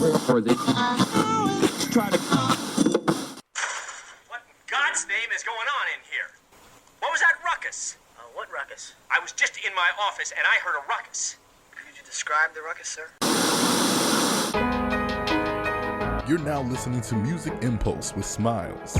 or they try to. What in God's name is going on in here? What was that ruckus? What ruckus? I was just in my office and I heard a ruckus. Could you describe the ruckus, sir? You're now listening to Music Impulse with Smilez.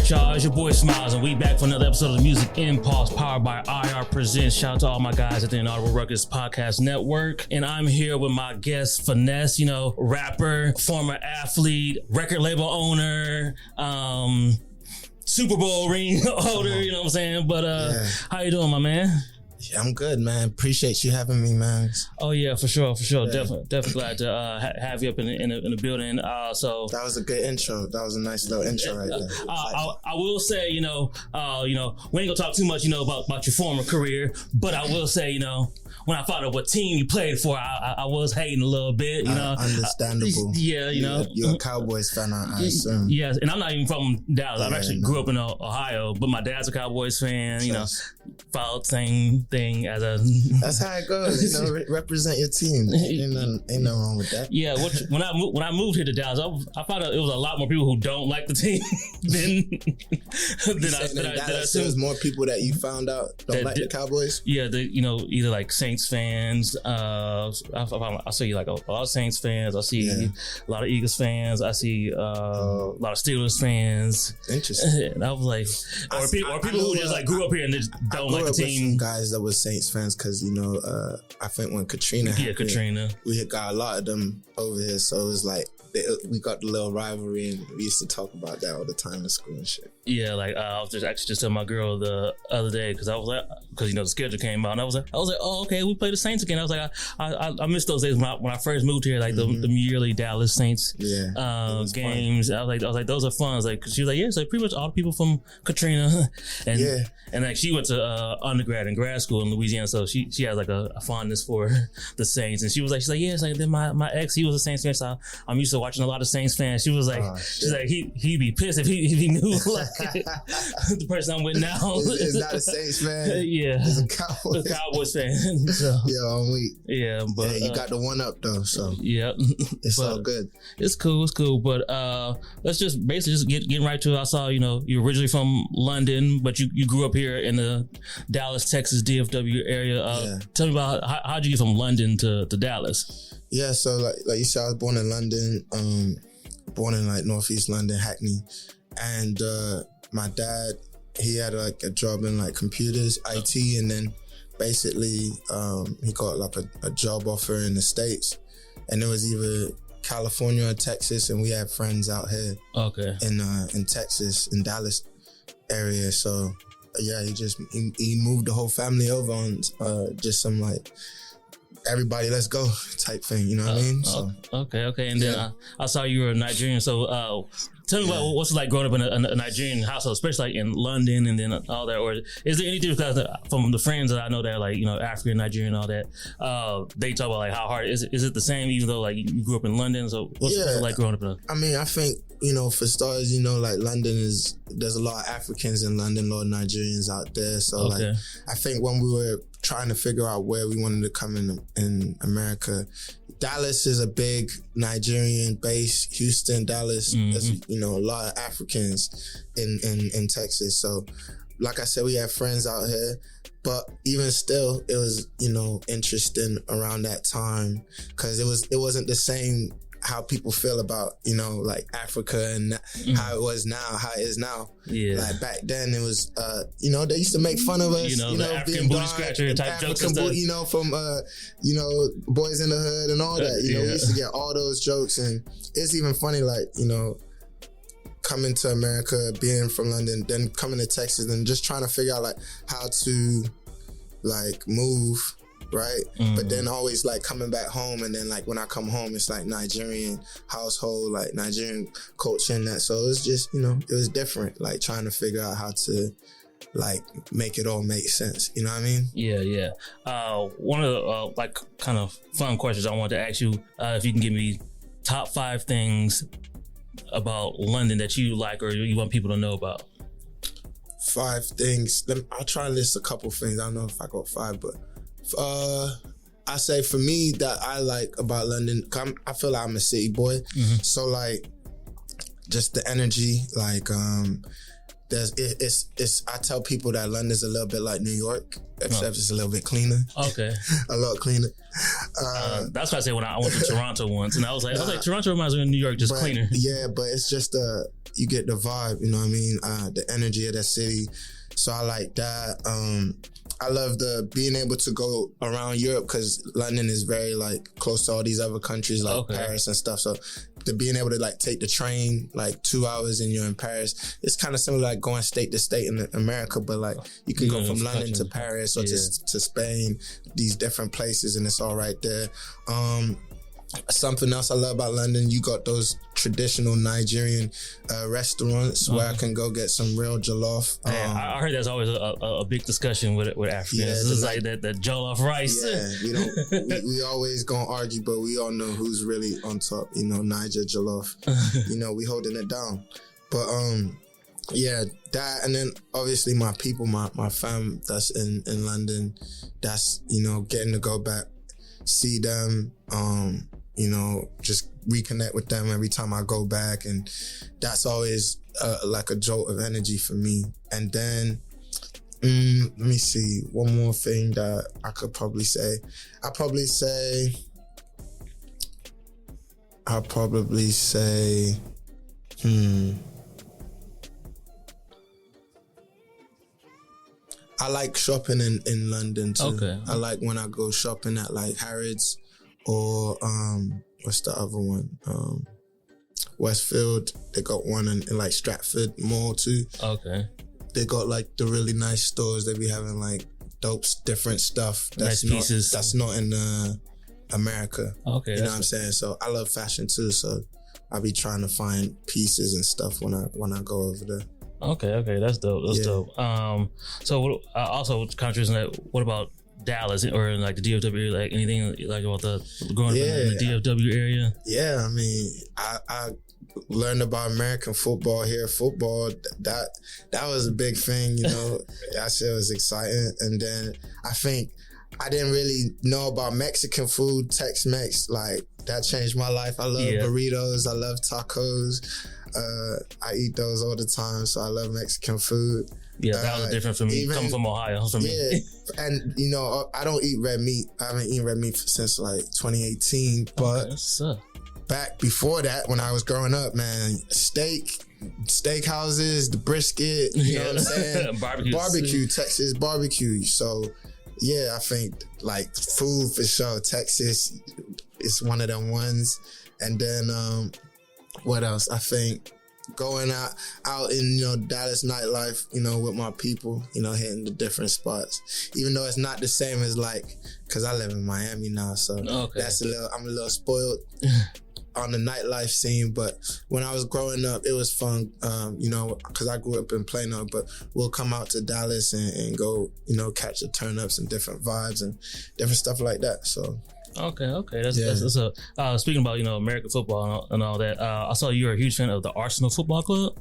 Y'all, it's your boy Smilez, and we back for another episode of the Music Impulse, powered by IR Presents. Shout out to all my guys at the Inaudible Ruckus Podcast Network. And I'm here with my guest, Finesse, rapper, former athlete, record label owner, Super Bowl ring holder, you know what I'm saying? But How you doing, my man? Yeah, I'm good, man. Appreciate you having me, man. Oh yeah, for sure. Yeah. Definitely glad to have you up in the building. So that was a good intro. That was a nice little intro right there. I will say, we ain't gonna talk too much, about your former career, but I will say, when I found out what team you played for, I was hating a little bit, Understandable. Yeah, You're a Cowboys fan, I assume. Yes, and I'm not even from Dallas. I actually grew up in Ohio, but my dad's a Cowboys fan. Followed same thing as a. That's how it goes. Represent your team. Ain't nothing wrong with that. Yeah, when I moved here to Dallas, I found out it was a lot more people who don't like the teteam than I assumed. There's more people that you found out don't like the Cowboys. Yeah, either like Saints fans. I see like a lot of Saints fans. I see a lot of Eagles fans. I see a lot of Steelers fans. Interesting. And I was like, or people who just like grew up here and just don't like the team. Some guys that were Saints fans because I think when Katrina happened, we got a lot of them over here, so it was like we got the little rivalry, and we used to talk about that all the time in school and shit. Yeah, like I was just telling my girl the other day because I was like, the schedule came out, and I was like, oh okay, we play the Saints again. I was like, I missed those days when I first moved here, like the yearly Dallas Saints games. Fun. I was like, those are fun. I was like, she was like, yeah, it's like pretty much all the people from Katrina, and like she went to undergrad and grad school in Louisiana, so she has like a fondness for the Saints, and she's like, yeah, it's like then my ex, he was a Saints fan, so I'm used to watching a lot of Saints fans. She was like, she's like, he'd be pissed if he knew like the person I'm with now is not a Saints fan. Yeah, he's a Cowboys fan. So, I'm weak. Yeah, but you got the one up though, so it's all good. It's cool. But let's just basically getting right to it. I saw you're originally from London, but you grew up here in the Dallas, Texas, DFW area. Tell me about how'd you get from London to Dallas? Yeah, so like you said, I was born in London, born in like Northeast London, Hackney, and my dad, he had like a job in like computers, IT, and then basically he got like a job offer in the States, and it was either California or Texas, and we had friends out here in Texas, in Dallas area, so yeah, he moved the whole family over on just some like everybody let's go type thing, you know what I mean? So okay. And then I saw you were Nigerian, so tell me about what's it like growing up in a Nigerian household, especially like in London and then all that. Or is there anything from the friends that I know that are like African, Nigerian, all that? They talk about like how hard is it the same even though like you grew up in London? So what's it like growing up in I mean, I think for starters, like London there's a lot of Africans in London, a lot of Nigerians out there. So like I think when we were trying to figure out where we wanted to come in America, Dallas is a big Nigerian base. Houston, Dallas, there's a lot of Africans in Texas. So like I said, we have friends out here, but even still, it was interesting around that time because it wasn't the same how people feel about, like Africa and how it is now. Yeah. Like back then it was, they used to make fun of us, the African booty scratcher type jokes and stuff. From, Boys in the Hood and all that, we used to get all those jokes, and it's even funny, like, coming to America, being from London, then coming to Texas, and just trying to figure out like how to like move, right? But then always like coming back home, and then like when I come home, it's like Nigerian household, like Nigerian culture and that. So it was just, it was different, like trying to figure out how to like make it all make sense. You know what I mean? Yeah. One of the like kind of fun questions I wanted to ask you, if you can give me top 5 things about London that you like or you want people to know about. 5 things. I'll try and list a couple things. I don't know if I got 5, but I say for me that I like about London, I feel like I'm a city boy. So like just the energy, like I tell people that London's a little bit like New York, except it's a little bit cleaner. Okay. A lot cleaner. That's what I said when I went to Toronto once, and I was like, Toronto reminds me of New York, just cleaner. Yeah, but it's just you get the vibe, you know what I mean? The energy of that city. So I like that. I love being able to go around Europe, because London is very like close to all these other countries like Paris and stuff. So being able to like take the train like 2 hours and you're in Paris, it's kind of similar like going state to state in America, but like you can go from London to Paris or to Spain, these different places, and it's all right there. Something else I love about London, you got those traditional Nigerian restaurants where I can go get some real jollof. I heard that's always a big discussion with Africans. Yeah, this is like that jollof rice. Yeah, we always gonna argue, but we all know who's really on top. Niger jollof. We holding it down. But yeah, that, and then obviously my people, my fam that's in London. That's getting to go back, see them. Just reconnect with them every time I go back, and that's always like a jolt of energy for me. And then let me see, one more thing that I could probably say. I'll probably say I like shopping in London too. Okay. I like when I go shopping at like Harrods or what's the other one? Westfield. They got one in like Stratford Mall too. Okay. They got like the really nice stores. They be having like dope, different stuff. That's nice pieces. That's not in America. Okay. You know what I'm saying? So I love fashion too. So I be trying to find pieces and stuff when I go over there. Okay, that's dope. That's dope. So also countries, what about Dallas or like the DFW area? Like anything like about growing up in the DFW area? Yeah, I mean, I learned about American football here. Football, that was a big thing, That shit was exciting. And then I think I didn't really know about Mexican food, Tex-Mex. Like that changed my life. I love burritos. I love tacos. I eat those all the time, so I love Mexican food. Yeah, that was different for me. Coming from Ohio, for me. And I don't eat red meat. I haven't eaten red meat since like 2018. But back before that, when I was growing up, man, steak houses, the brisket, you know what I'm saying? Barbecue, Texas barbecue. So yeah, I think like food for sure. Texas is one of them ones. And then what else? I think going out in Dallas nightlife, with my people, hitting the different spots. Even though it's not the same as like, cause I live in Miami now, so I'm a little spoiled on the nightlife scene. But when I was growing up, it was fun, cause I grew up in Plano. But we'll come out to Dallas and go, catch the turn-ups and different vibes and different stuff like that. So. Okay. That's speaking about American football and all that. I saw you're a huge fan of the Arsenal Football Club.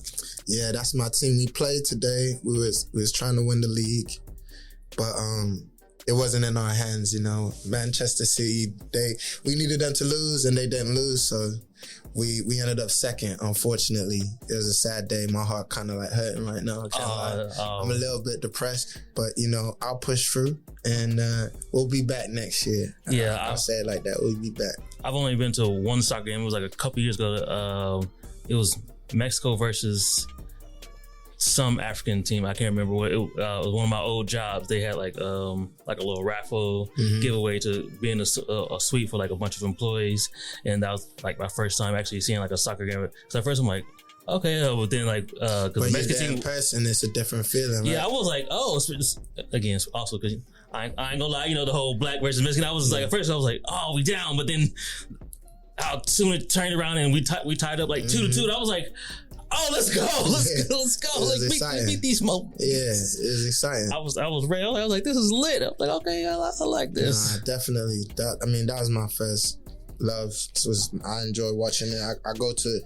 Yeah, that's my team. We played today. We was trying to win the league, but it wasn't in our hands. Manchester City. We needed them to lose, and they didn't lose. So we ended up second. Unfortunately, it was a sad day. My heart kind of like hurting right now. I'm a little bit depressed, but I'll push through. And we'll be back next year. Yeah, I'll say it like that. We'll be back. I've only been to one soccer game. It was like a couple years ago. It was Mexico versus some African team. I can't remember what. It was one of my old jobs. They had like a little raffle giveaway to be in a suite for like a bunch of employees, and that was like my first time actually seeing like a soccer game. So at first I'm like, Okay, but then like, because But the you're Mexican there in team, person, it's a different feeling. Right? yeah, I was like, oh, again, it's also because I ain't gonna lie, you know, the whole black versus Mexican. I was just like, at first I was like, oh, we down, but then how soon it turned around and we tied up like 2-2. And I was like, oh, let's go, let's go, like beat these smoke. Yeah, it was exciting. I was real. I was like, this is lit. I was like, okay, I like this. Nah, definitely. That was my first love. I enjoy watching it. I go to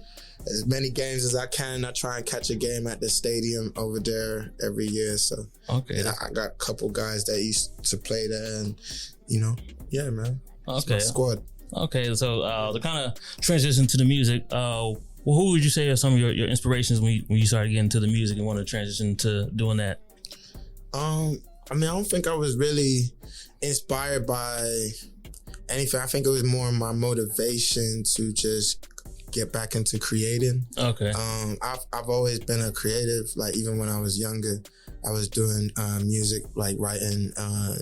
as many games as I can. I try and catch a game at the stadium over there every year. So okay, I got a couple guys that used to play there, and yeah, man. Okay, my squad. Okay, so the kind of transition to the music. Well, who would you say are some of your inspirations when you started getting into the music and want to transition to doing that? I don't think I was really inspired by anything. I think it was more my motivation to just get back into creating. Okay. I've always been a creative. Like even when I was younger, I was doing music, like writing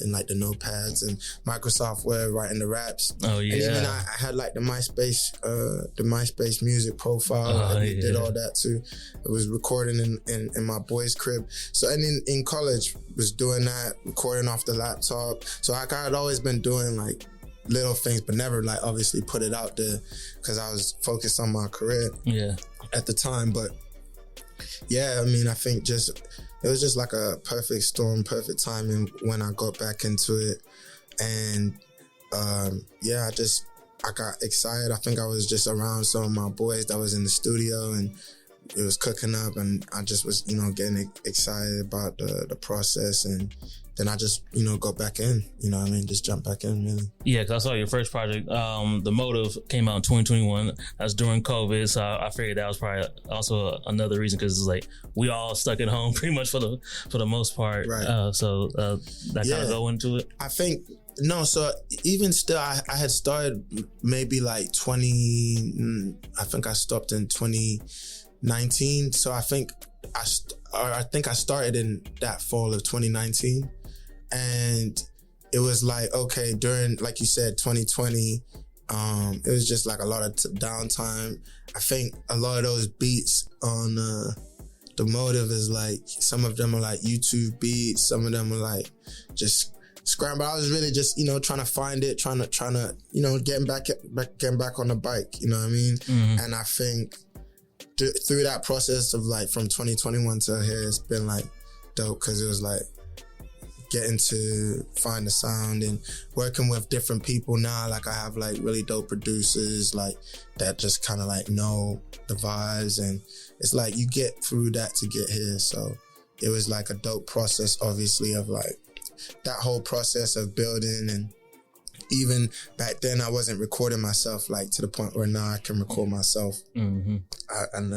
in like the notepads and Microsoft Word, writing the raps. Oh yeah. And even I had like the MySpace music profile. I did all that too. I was recording in my boy's crib. So and in college was doing that, recording off the laptop. So I had always been doing like little things, but never like obviously put it out there because I was focused on my career at the time. But yeah, I think it was just like a perfect storm, perfect timing when I got back into it. And I got excited. I think I was just around some of my boys that was in the studio and it was cooking up, and I just was, getting excited about the process. And then I just, go back in, just jump back in, really. Yeah, because I saw your first project, The Motive, came out in 2021. That's during COVID, so I figured that was probably also another reason, because it's like we all stuck at home pretty much for the most part. Right. So that kind of go into it. I think, no, so even still, I had started maybe like I think I stopped in 2019. So I think I started in that fall of 2019. And it was like, okay, during, like you said, 2020, it was just like a lot of downtime. I think a lot of those beats on The Motive is like, some of them are like YouTube beats, some of them are like just scramble. I was really just, trying to find it, trying to, getting back on the bike, you know what I mean? Mm-hmm. And I think through that process of like from 2021 to here, it's been like dope, because it was like getting to find the sound and working with different people now. Like I have like really dope producers like that just kind of like know the vibes, and it's like you get through that to get here. So it was like a dope process, obviously, of like that whole process of building. And even back then I wasn't recording myself like to the point where now I can record myself. Mm-hmm. And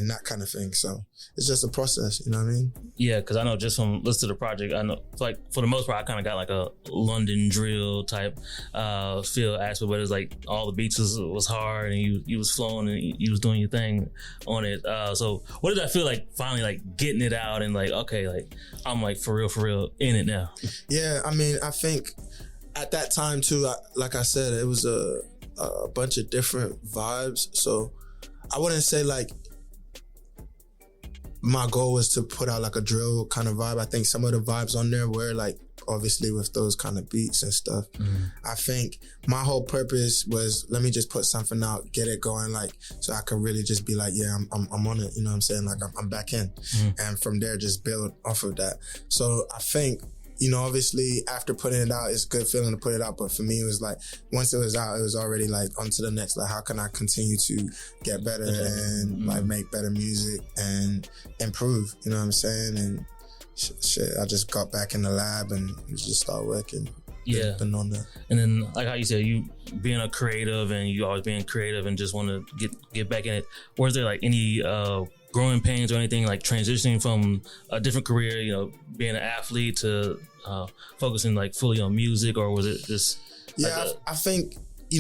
that kind of thing. So it's just a process, you know what I mean? Yeah, because I know just from listening to the project, I know like for the most part I kind of got like a London drill type feel aspect, but it's like all the beats was hard and you was flowing and you was doing your thing on it. So what did I feel like finally like getting it out and like, okay, like I'm like for real in it now? Yeah, I think at that time too, like I said, it was a bunch of different vibes. So I wouldn't say like my goal was to put out like a drill kind of vibe. I think some of the vibes on there were like obviously with those kind of beats and stuff. I think my whole purpose was, let me just put something out, get it going, like so I could really just be like, yeah, I'm on it. You know what I'm saying? Like I'm back in, and from there just build off of that. So I think, obviously after putting it out, it's a good feeling to put it out. But for me, it was like, once it was out, it was already like on to the next. Like, how can I continue to get better and like make better music and improve? You know what I'm saying? And shit, I just got back in the lab and just started working. Yeah. Been on that. And then like how you said, you being a creative and you always being creative and just want to get back in it. Was there like any growing pains or anything, like transitioning from a different career, being an athlete to focusing like fully on music, or was it just? Yeah, I think,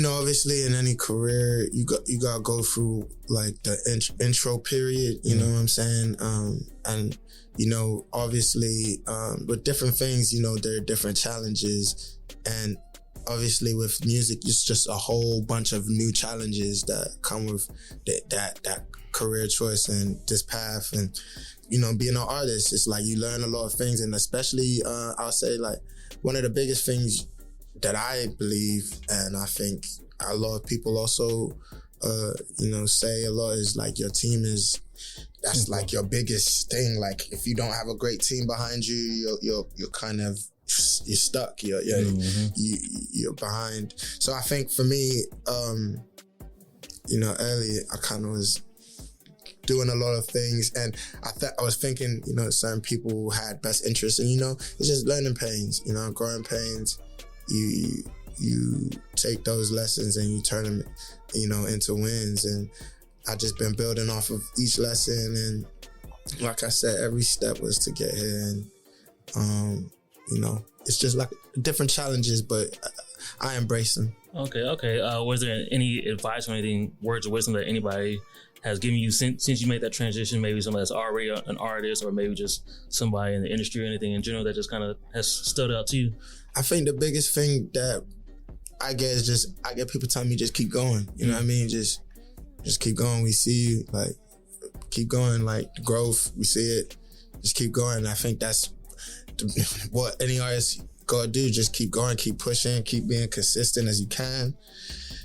obviously in any career, you got to go through like the intro period, you know what I'm saying? And, obviously with different things, there are different challenges. And obviously with music, it's just a whole bunch of new challenges that come with that career choice and this path. And, you know, being an artist, it's like you learn a lot of things. And especially, I'll say like one of the biggest things that I believe, and I think a lot of people also, you know, say a lot is like your team that's like your biggest thing. Like if you don't have a great team behind you, you're kind of, you're stuck. You're behind. So I think for me, you know, early I kind of was doing a lot of things, and I was thinking, you know, certain people had best interests, and you know, it's just learning pains, you know, growing pains. You take those lessons and you turn them, you know, into wins. And I just been building off of each lesson, and like I said, every step was to get here. And you know, it's just like different challenges, but I embrace them. Okay. Was there any advice or anything, words of wisdom that anybody has given you since you made that transition? Maybe somebody that's already an artist, or maybe just somebody in the industry or anything in general that just kind of has stood out to you? I think the biggest thing that I get is I get people telling me just keep going. You know what I mean? Just keep going. We see you, like, keep going, like the growth, we see it. Just keep going. I think that's what any artist gotta do. Just keep going, keep pushing, keep being consistent as you can.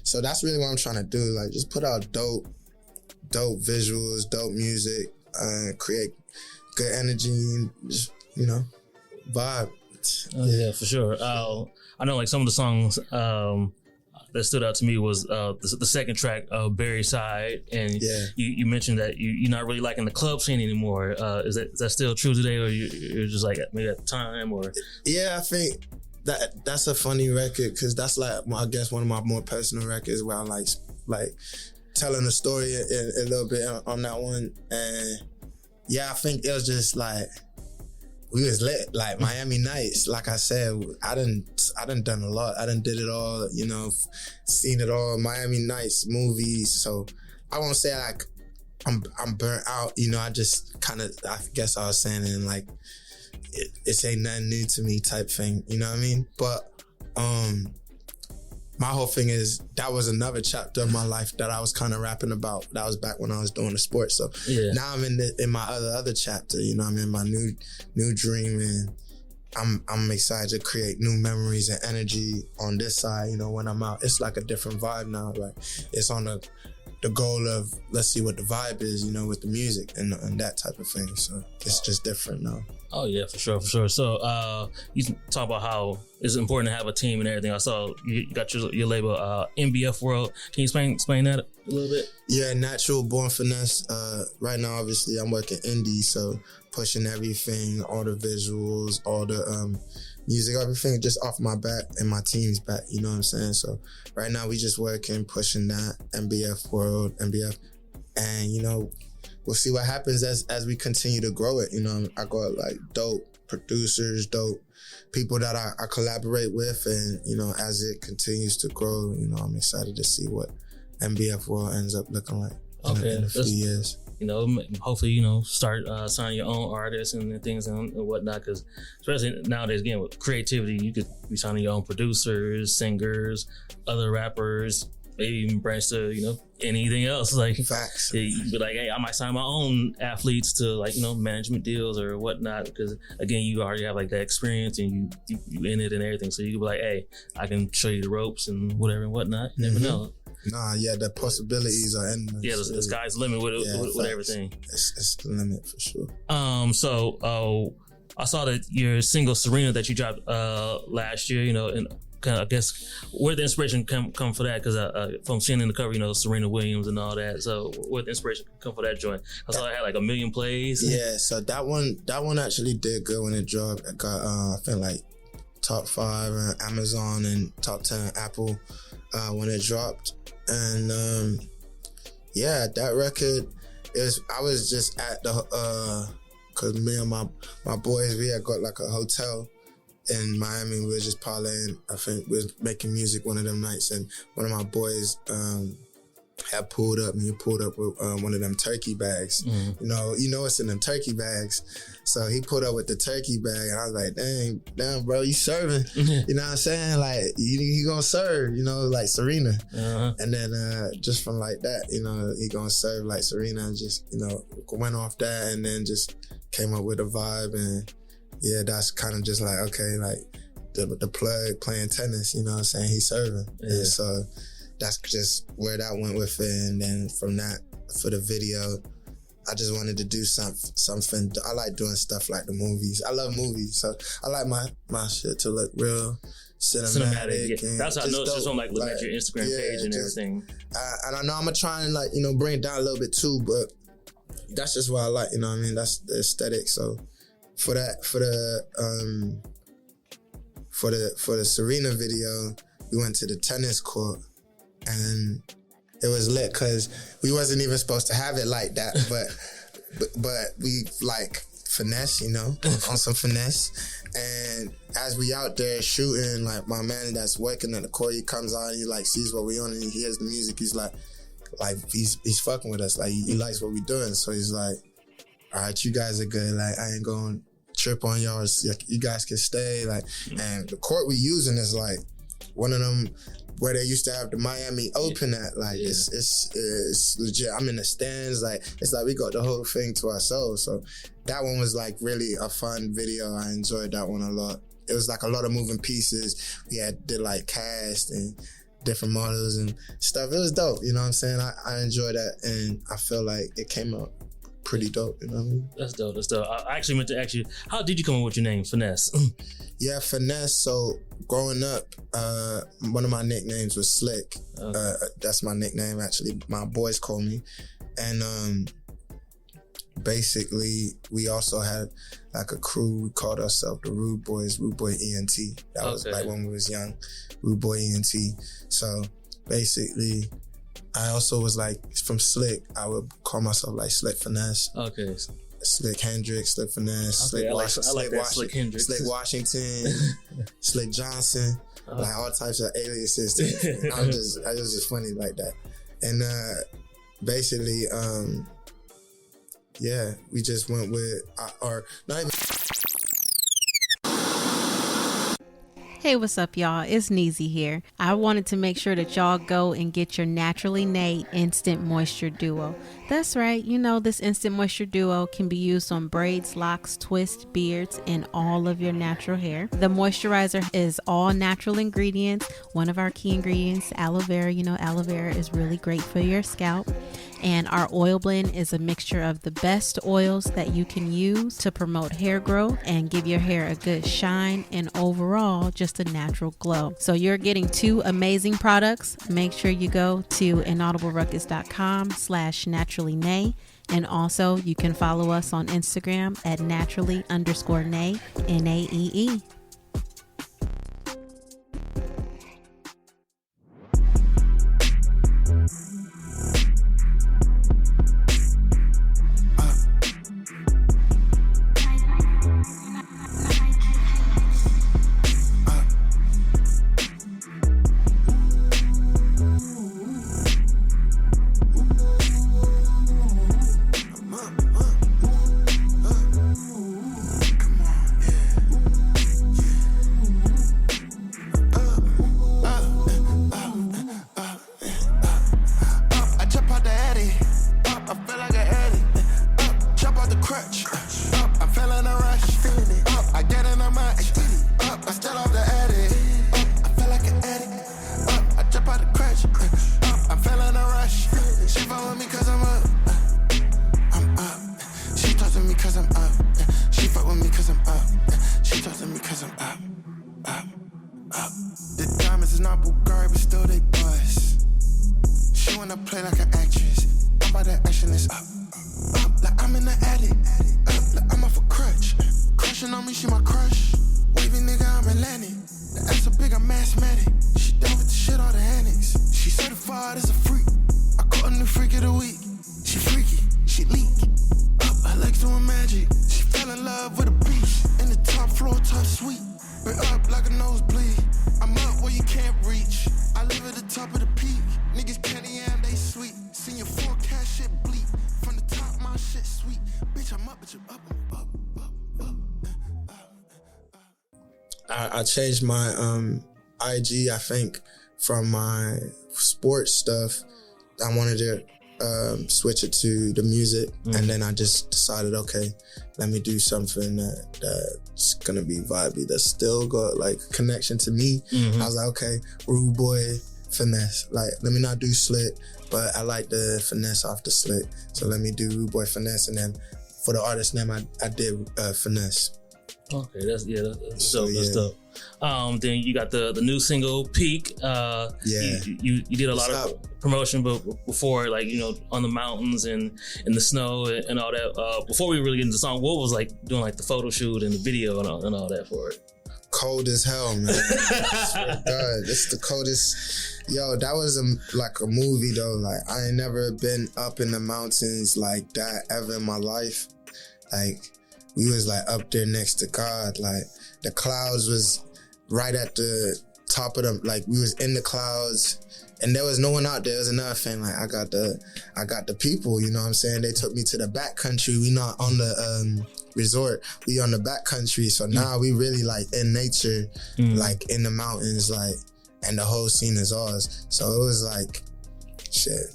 So that's really what I'm trying to do. Like, just put out dope visuals, dope music, create good energy, and just, you know, vibe. Oh, yeah, for sure. I know like some of the songs that stood out to me was the second track, Berry Side, and you mentioned that you're not really liking the club scene anymore. Is that still true today, or you're just like maybe at the time, or? Yeah, I think that's a funny record, because that's like, I guess, one of my more personal records where I like telling a story a little bit on that one. And yeah, I think it was just like, we was lit, like Miami Nights. Like I said, I done a lot. I done did it all, you know, seen it all. Miami Nights movies. So I won't say like I'm burnt out. You know, I just kind of, I guess I was saying it in like, it ain't nothing new to me type thing. You know what I mean? But my whole thing is that was another chapter of my life that I was kind of rapping about. That was back when I was doing the sport. So now I'm in my other chapter. You know, I'm in my new dream, and I'm excited to create new memories and energy on this side. You know, when I'm out, it's like a different vibe now. Like, it's on the goal of, let's see what the vibe is, you know, with the music and that type of thing. So it's just different now. Oh yeah, for sure. So you talk about how it's important to have a team and everything. I saw you got your label, MBF World. Can you explain that a little bit? Yeah, Natural Born Finesse. Right now, obviously, I'm working indie, so pushing everything, all the visuals, all the music, everything just off my back and my team's back. You know what I'm saying? So right now, we just working, pushing that MBF World, MBF, and you know, we'll see what happens as we continue to grow it. You know, I got like dope producers, dope people that I collaborate with, and you know, as it continues to grow, you know, I'm excited to see what MBF World ends up looking like in a few years. You know, hopefully, you know, start signing your own artists and things and whatnot, because especially nowadays, again, with creativity, you could be signing your own producers, singers, other rappers, maybe even branch to, you know, anything else. Like, facts. You'd be like, hey, I might sign my own athletes to, like, you know, management deals or whatnot, because again, you already have like that experience and you in it and everything. So you could be like, hey, I can show you the ropes and whatever and whatnot. You never know. Nah, yeah, the possibilities are endless. Yeah, the sky's the limit with everything. It's the limit for sure. So I saw that your single Serena that you dropped last year, you know, and kind of, I guess, where the inspiration come for that? Because from seeing in the cover, you know, Serena Williams and all that. So where the inspiration come for that joint? I saw it had like 1 million plays. Yeah, so that one actually did good when it dropped. It got I think like top 5 on Amazon and top 10 on Apple when it dropped. And yeah, that record I was just at the cause me and my boys, we had got like a hotel in Miami. We were just parlaying. I think we was making music one of them nights, and one of my boys had pulled up, and he pulled up with one of them turkey bags. You know it's in them turkey bags. So he pulled up with the turkey bag, and I was like, damn, bro, you serving. You know what I'm saying? Like, he gonna serve, like Serena. And then just from like that, he gonna serve like Serena, and just, went off that, and then just came up with a vibe. And yeah, that's kind of just like, okay, like the plug playing tennis, you know what I'm saying? He's serving. Yeah. And so that's just where that went with it. And then from that, for the video, I just wanted to do something. I like doing stuff like the movies. I love movies, so I like my shit to look real cinematic. Yeah. That's how I know it's just on like looking at your Instagram page and everything. And I know I'm gonna try and like bring it down a little bit too, but that's just what I like. You know what I mean? That's the aesthetic. So for the Serena video, we went to the tennis court, and it was lit because we wasn't even supposed to have it like that, but we like finesse, on some finesse. And as we out there shooting, like my man that's working at the court, he comes out and he like sees what we on, and he hears the music. He's like he's fucking with us, like he likes what we doing. So he's like, all right, you guys are good. Like I ain't going to trip on y'all. You guys can stay. Like, and the court we using is like one of them where they used to have the Miami Open at. Like it's legit. I'm in the stands. Like it's like we got the whole thing to ourselves. So that one was like really a fun video. I enjoyed that one a lot. It was like a lot of moving pieces. We did like cast and different models and stuff. It was dope. You know what I'm saying? I enjoyed that, and I feel like it came out pretty dope. You know what I mean? That's dope. I actually meant to ask you, how did you come up with your name, Finesse? Yeah, Finesse. So growing up, one of my nicknames was Slick. That's my nickname, actually. My boys call me. And basically, we also had like a crew. We called ourselves the Rude Boys, Rude Boy ENT. That was like when we was young, Rude Boy ENT. So basically, I also was like, from Slick, I would call myself like Slick Finesse. Okay. Slick Hendrix, Slick Finesse, okay, Slick Hendrix. Slick Washington, Slick Johnson, like all types of aliases. I was just funny like that. And basically, we just went with, or not even. Hey, what's up, y'all? It's Neezy here. I wanted to make sure that y'all go and get your Naturally Nay Instant Moisture Duo. That's right, this Instant Moisture Duo can be used on braids, locks, twists, beards, and all of your natural hair. The moisturizer is all natural ingredients. One of our key ingredients, aloe vera. Aloe vera is really great for your scalp. And our oil blend is a mixture of the best oils that you can use to promote hair growth and give your hair a good shine and overall just a natural glow. So you're getting 2 amazing products. Make sure you go to inaudibleruckus.com/naturallynay. And also you can follow us on Instagram at naturally_nay, NAEE. Top of the peak, niggas candy and they sweet. I changed my IG, I think, from my sports stuff. I wanted to switch it to the music, and then I just decided, okay, let me do something that's gonna be vibey, that's still got like connection to me. I was like, okay, Rude Boy, Finesse. Like, let me not do Slit, but I like the finesse off the Slit, so let me do Rude Boy, Finesse, and then for the artist name, I did Finesse. Okay, that's dope. That's dope. Then you got the new single Peak. You did a lot of promotion, but before, like, you know, on the mountains and in the snow and all that. Before we really get into the song, what was like doing like the photo shoot and the video and all that for it? Cold as hell, man. I swear to God, it's the coldest. Yo, that was like a movie though. Like, I ain't never been up in the mountains like that ever in my life. Like, we was like up there next to God. Like, the clouds was right at the top of them. Like, we was in the clouds and there was no one out there. It was another thing. Like, I got the people, you know what I'm saying? They took me to the back country. We not on the resort. We on the back country. So now we really like in nature, like in the mountains, like, and the whole scene is ours. So it was like, shit,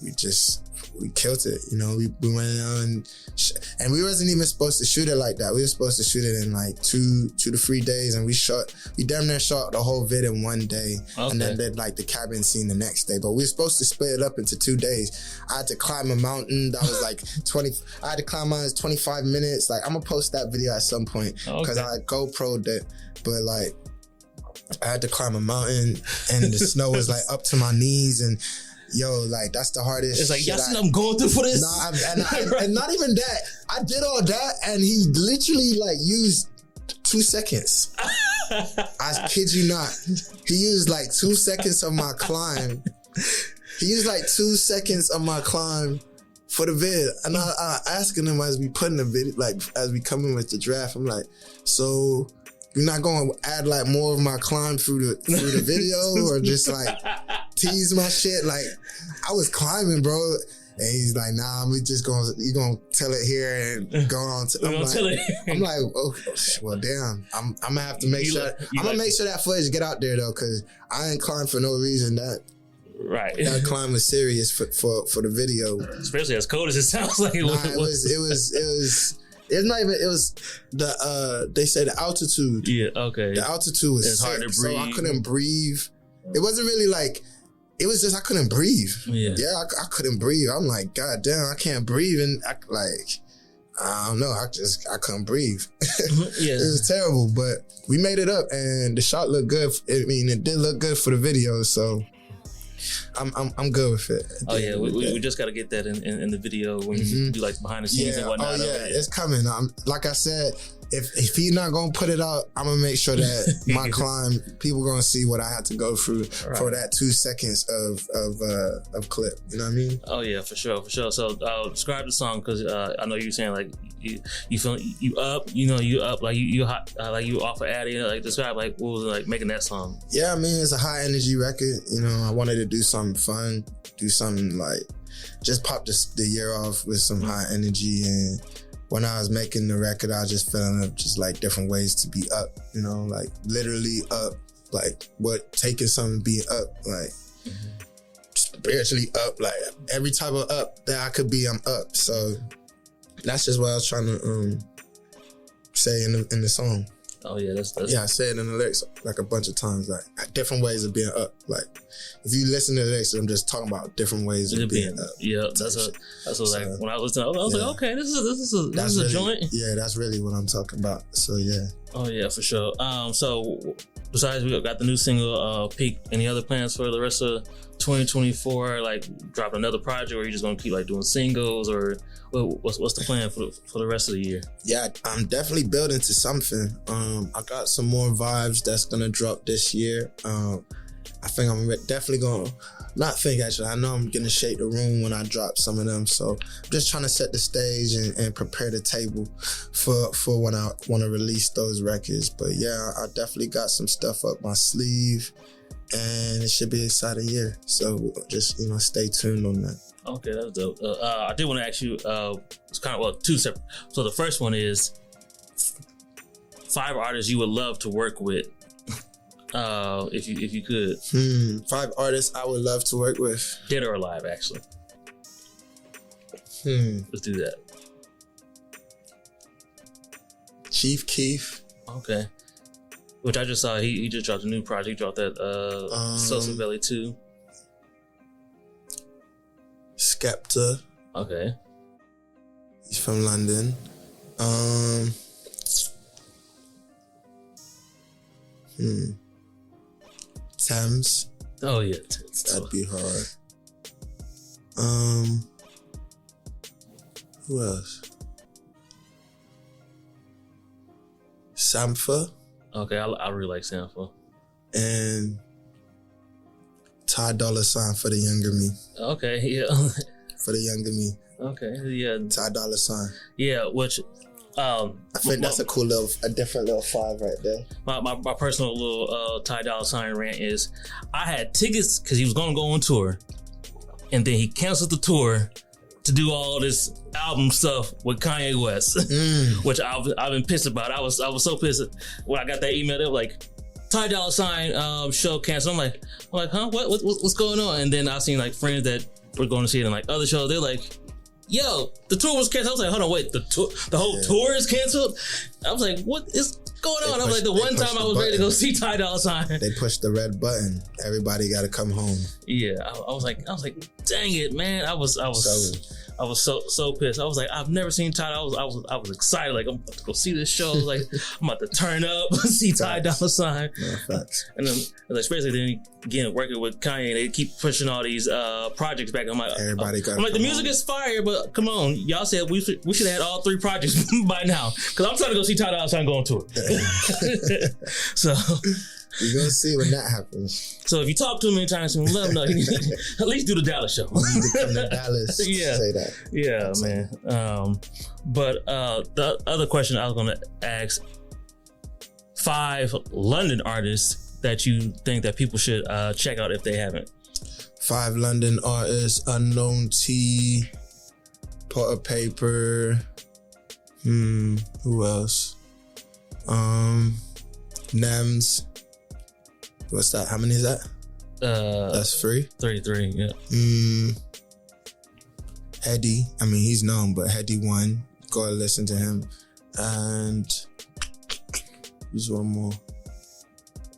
we killed it, you know. We went on, and we wasn't even supposed to shoot it like that. We were supposed to shoot it in like 2 to 3 days, and we damn near shot the whole vid in 1 day, and then did like the cabin scene the next day. But we were supposed to split it up into 2 days. I had to climb a mountain that was like 20. I had to climb mountains 25 minutes. Like, I'm gonna post that video at some point because I GoPro'd it, but like, I had to climb a mountain, and the snow was like up to my knees, and yo, like, that's the hardest. It's like, y'all see what I'm going through for this? And not even that. I did all that, and he literally like used 2 seconds. I kid you not. He used like 2 seconds of my climb. He used like 2 seconds of my climb for the vid. And I asking him as we putting the video, like as we coming with the draft, I'm like, so you're not going to add like more of my climb through the video, or just like tease my shit? Like, I was climbing, bro. And he's like, nah, you gonna tell it here and go on to, I'm like, oh, well, damn. I'm gonna have to make sure that footage get out there though, cause I ain't climbed for no reason. That climb was serious for the video. Especially as cold as it sounds like. It was they say the altitude. Yeah, okay. The altitude was it's hard to breathe. So I couldn't breathe. It wasn't really like, it was just I couldn't breathe. Yeah, I couldn't breathe. I'm like, God damn, I can't breathe. And I don't know, I couldn't breathe. Yeah. It was terrible, but we made it up, and the shot looked good. I mean, it did look good for the video, so I'm good with it. Oh yeah, we just got to get that in the video when you do like behind the scenes and whatnot. Oh yeah, it's coming. Like I said, if he's not gonna put it out, I'm gonna make sure that my climb, people gonna see what I had to go through for that 2 seconds of clip. You know what I mean? Oh yeah, for sure. So describe the song, because I know you saying like you feel you up, like you hot, like you off of Addy. Like, describe like what was it like making that song? Yeah, I mean, it's a high energy record. You know, I wanted to do something fun, do something like just pop the year off with some high energy. And when I was making the record, I was just feeling up just like different ways to be up, you know, like literally up, like what taking something being up, like spiritually up, like every type of up that I could be, I'm up. So that's just what I was trying to say in the song. Oh yeah, that's yeah. I say it in the lyrics like a bunch of times, like different ways of being up. Like if you listen to the lyrics, I'm just talking about different ways of being up. Yeah, that's what like when I was listening, I was like, okay, this is a joint. Yeah, that's really what I'm talking about. So yeah. Oh yeah, for sure. So besides we got the new single, Peak, any other plans for the rest of 2024? Like drop another project, or are you just gonna keep like doing singles, or what's the plan for the rest of the year? Yeah, I'm definitely building to something. I got some more vibes that's gonna drop this year. I think I'm definitely gonna, I know I'm gonna shake the room when I drop some of them. So I'm just trying to set the stage and prepare the table for when I want to release those records. But yeah, I definitely got some stuff up my sleeve, and it should be an exciting year. So just, stay tuned on that. Okay, that's dope. I did want to ask you. It's kind of two separate. So the first one is 5 artists you would love to work with, if you could. 5 artists I would love to work with, Dead or alive, actually. Let's do that. Chief Keef. Okay. Which I just saw. He just dropped a new project. He dropped that Sosa Belly 2. Skepta. Okay. He's from London. Thames. Oh yeah. That'd be hard. Who else? Sampha. Okay, I really like Sampha. And Ty Dolla $ign for the younger me. Okay, yeah. For the younger me. Okay, yeah. Ty Dolla $ign. Yeah, which I think that's a different little 5 right there. My personal little Ty Dolla $ign rant is I had tickets because he was gonna go on tour, and then he canceled the tour to do all this album stuff with Kanye West, which I've been pissed about. I was so pissed when I got that email. They were like, Ty Dolla $ign show canceled. I'm like, huh? What's going on? And then I seen like friends that were going to see it in like other shows. They're like, yo, the tour was canceled. I was like, hold on, wait, the whole tour is canceled? I was like, what is going on? I was like, the one time I was ready to go see Ty Dolla $ign. They pushed the red button. Everybody got to come home. Yeah, I was like, dang it, man. I was so pissed. I was like, I've never seen Ty. I was excited. Like, I'm about to go see this show. Like, I'm about to turn up, see Ty Dolla $ign. Yeah, facts. And then, especially then again working with Kanye, they keep pushing all these projects back. I'm like, the music is fire, but come on, y'all said we should have had all 3 projects by now. Because I'm trying to go see Ty Dolla $ign go on tour. So we're gonna see when that happens. So if you talk to him anytime soon, let him know. At least do the Dallas show. We need to come to Dallas. Yeah. Say that. Yeah, man. But the other question I was gonna ask: 5 London artists that you think that people should check out if they haven't. 5 London artists: Unknown T, Potter Paper. Who else? Nems. What's that? How many is that? That's 3. 33. Yeah. Heady. I mean, he's known, but Heady 1. Gotta listen to him. And there's one more.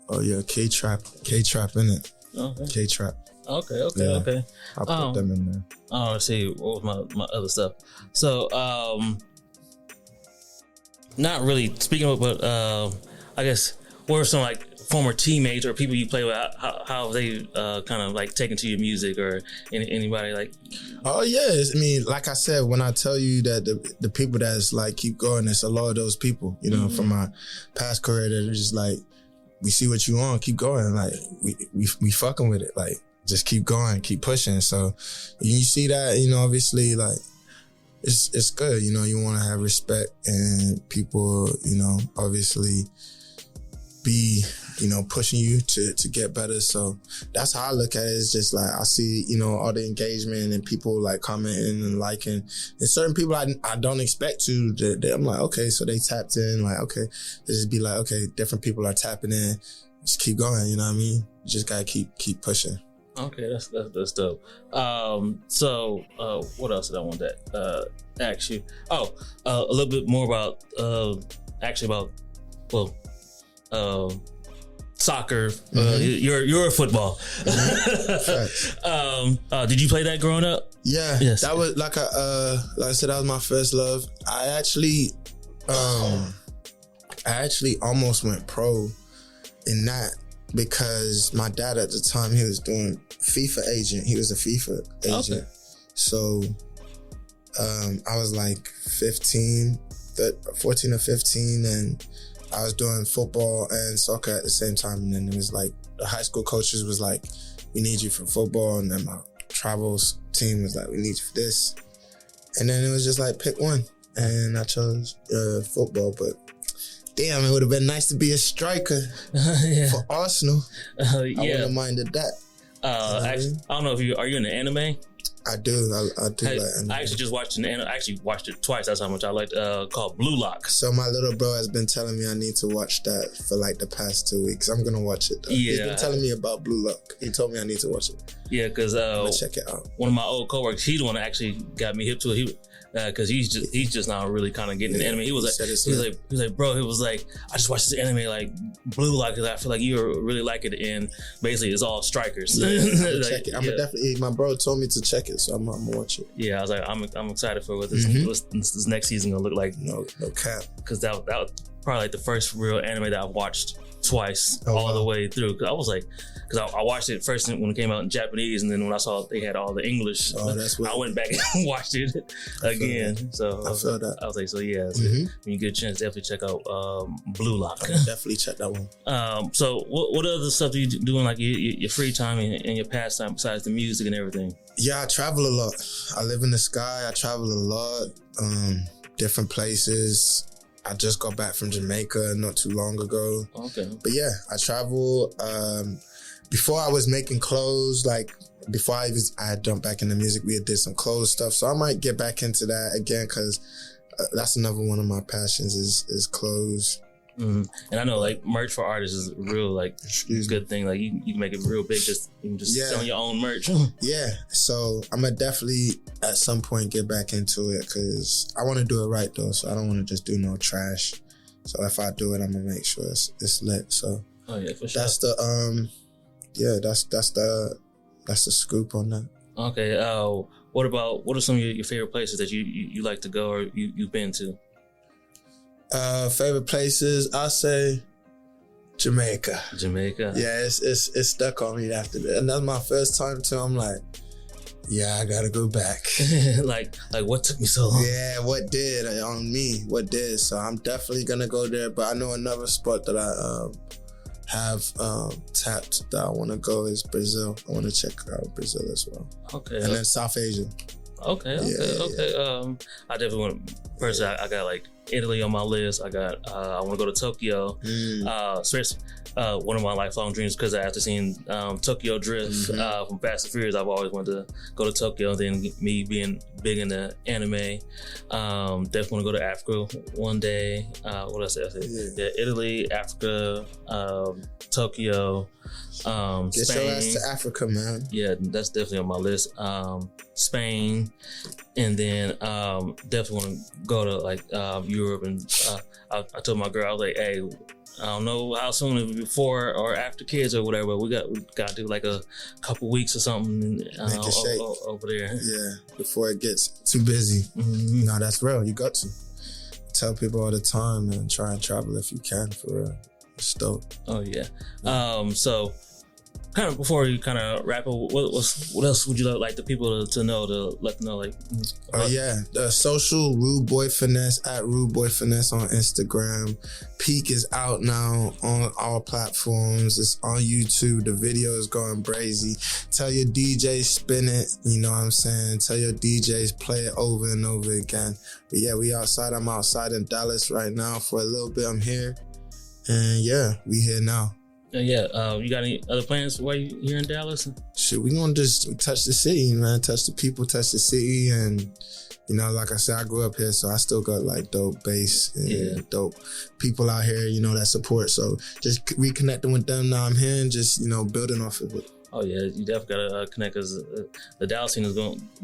Oh yeah, K-Trap. K-Trap, innit? Okay. K-Trap. Okay. Yeah. Okay. I'll put them in there. Oh, let's see. What was my other stuff? So, not really speaking of, but I guess what are some like former teammates or people you play with? How have they kind of like taken to your music or anybody like? Oh yeah, I mean, like I said, when I tell you that the people that's like keep going, it's a lot of those people, you know, from my past career that are just like, we see what you on, keep going, like we fucking with it, like just keep going, keep pushing. So you see that, you know, obviously like it's good, you know, you want to have respect and people, you know, obviously be, you know, pushing you to get better. So that's how I look at it. It's just like I see, you know, all the engagement and people like commenting and liking, and certain people I don't expect to. I'm like, okay, so they tapped in. Like, okay, it just be like, okay, different people are tapping in. Just keep going. You know what I mean? You just gotta keep pushing. Okay, that's dope. So what else did I want to ask you? Oh, a little bit more about soccer. You're football. Did you play that growing up? Yeah, yes. That was like I said, that was my first love. I actually almost went pro in that because my dad at the time, he was doing FIFA agent. He was a FIFA agent. Okay. So I was like 14 or 15, and I was doing football and soccer at the same time. And then it was like the high school coaches was like, we need you for football. And then my travels team was like, we need you for this. And then it was just like, pick one. And I chose football, but damn, it would have been nice to be a striker for Arsenal. I wouldn't have minded that. Actually, I don't know if are you in the anime? I do. I do Hey, like anime. I actually just watched it, and I actually watched it twice. That's how much I liked. Called Blue Lock. So my little bro has been telling me I need to watch that for like the past 2 weeks. I'm gonna watch it though. Yeah. He's been telling me about Blue Lock. He told me I need to watch it. Yeah, because I'm gonna check it out. one of my old coworkers, he's the one that actually got me hip to it. Because he's just now really kind of getting in anime. He was like, bro, he was like, I just watched this anime like Blue Lock because I feel like you really like it, and basically it's all strikers. Yeah, I'm gonna like, check it. I'm gonna definitely. My bro told me to check it, so I'm gonna watch it. Yeah, I was like, I'm excited for what this next season gonna look like. No cap. Because that was probably like the first real anime that I've watched twice all the way through. Cause I was like, because I watched it first when it came out in Japanese, and then when I saw they had all the English, I went back and watched it again. So I feel that. I was like, so yeah, so when you get a chance, definitely check out Blue Lock. I'll definitely check that one. So what other stuff do you do in like your free time and your pastime besides the music and everything? Yeah, I travel a lot. I live in the sky. I travel a lot, different places. I just got back from Jamaica not too long ago. Okay. But yeah, I travel. Before I was making clothes, like before I had jumped back into music, we did some clothes stuff. So I might get back into that again because that's another one of my passions is clothes. Mm-hmm. And I know like merch for artists is a real like good thing. Like you can make it real big just selling your own merch. Yeah. So I'm gonna definitely at some point get back into it because I want to do it right though. So I don't want to just do no trash. So if I do it, I'm gonna make sure it's lit. So oh yeah, for sure. That's the that's the scoop on that. Okay. What are some of your favorite places that you like to go or you've been to? Favorite places, I'll say Jamaica. Jamaica. Yeah, it's stuck on me after that. And that's my first time too. I'm like, yeah, I gotta go back. like what took me so long? Yeah, what did on me? What did? So I'm definitely gonna go there. But I know another spot that I have tapped that I want to go is Brazil. I want to check out Brazil as well. Okay. And then South Asia. Okay. I definitely want. First, I got like Italy on my list. I want to go to Tokyo. Especially one of my lifelong dreams because after seeing Tokyo Drift from Fast and Furious, I've always wanted to go to Tokyo. Then me being big into anime, definitely want to go to Africa one day. What else? Yeah, Italy, Africa, Tokyo, Get Spain. your ass to Africa, man. Yeah, that's definitely on my list. Spain, and then definitely want to go to like Europe. And I told my girl, I was like, hey, I don't know how soon it will be before or after kids or whatever, but we got to do like a couple weeks or something over there. Yeah, before it gets too busy. Mm-hmm. No, that's real. You got to tell people all the time, man. Try and travel if you can, for real. It's dope. Oh yeah. So kind of before you kind of wrap up, what else would you like the people to know, to let them know, like? The social Rude Boy Finesse at Rude Boy Finesse on Instagram. Peak is out now on all platforms. It's on YouTube. The video is going crazy. Tell your DJ spin it. You know what I'm saying? Tell your DJs play it over and over again. But yeah, we outside. I'm outside in Dallas right now for a little bit. I'm here, and yeah, we here now. You got any other plans while you here in Dallas? Shit, we gonna just touch the city, man. Touch the people, touch the city, and you know, like I said, I grew up here, so I still got like dope bass and dope people out here, you know, that support. So just reconnecting with them now. I'm here and just, you know, building off of it. Oh yeah, you definitely gotta connect because the Dallas scene is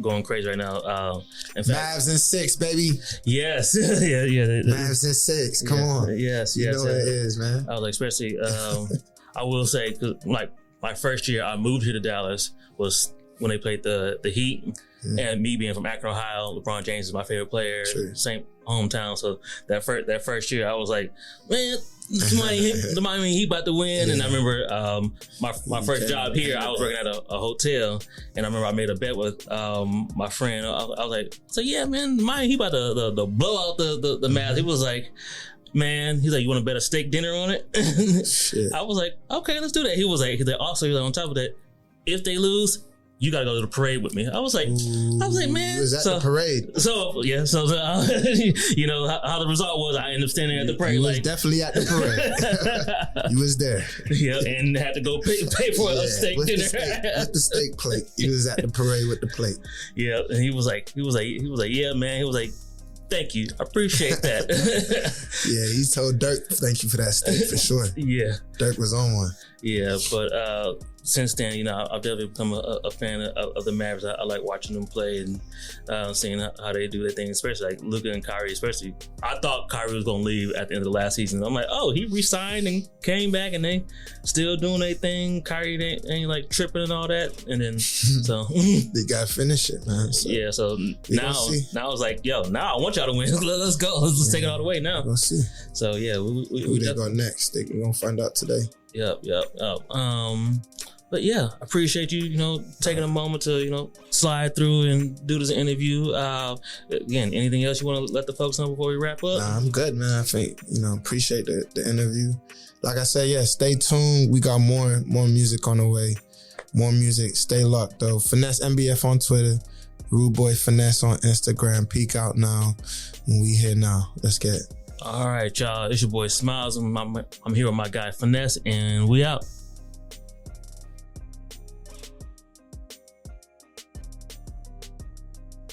going crazy right now. In fact, Mavs and 6, baby. Yes, yeah. Mavs and 6, come on. Yes, you know what it is, man. I was like, especially, I will say, cause like my first year I moved here to Dallas was when they played the Heat, and me being from Akron, Ohio, LeBron James is my favorite player, same hometown. So that first year I was like, man, the Miami Heat about to win. And I remember my first job here, I was working at a hotel, and I remember I made a bet with my friend. I was like, so yeah, man, Miami Heat about to blow out the Mavs. He was like, man, he's like, you want to bet a steak dinner on it? Shit. I was like, okay, let's do that. He was like, also, on top of that, if they lose, you gotta go to the parade with me. I was like, man. You was at the parade. So yeah, so you know how the result was. I ended up standing at the parade. You was definitely at the parade. You was there. Yeah, and had to go pay for a steak dinner with the steak plate. He was at the parade with the plate. Yeah, and he was like, yeah, man. He was like, thank you, I appreciate that. Yeah, he told Dirk, thank you for that steak for sure. Yeah, Dirk was on one. Yeah, but since then, you know, I've definitely become a fan of the Mavericks. I like watching them play and seeing how they do their thing, especially like Luka and Kyrie. Especially, I thought Kyrie was going to leave at the end of the last season. I'm like, oh, he re-signed and came back, and they still doing their thing. Kyrie ain't like tripping and all that, and then so they got to finish it, man. So yeah, so now I was like, yo, now I want y'all to win. Let's go. Let's take it all the way now. We'll see. So yeah, who they got next? We're gonna find out today. Yep. But yeah, appreciate you, you know, taking a moment to, you know, slide through and do this interview. Again, anything else you want to let the folks know before we wrap up? Nah, I'm good, man. I think, you know, appreciate the interview. Like I said, yeah, stay tuned. We got more music on the way. More music. Stay locked though. Finesse MBF on Twitter. Rude Boy Finesse on Instagram. Peek out now. And we here now. Let's get it. All right, y'all. It's your boy Smilez. I'm here with my guy Finesse, and we out.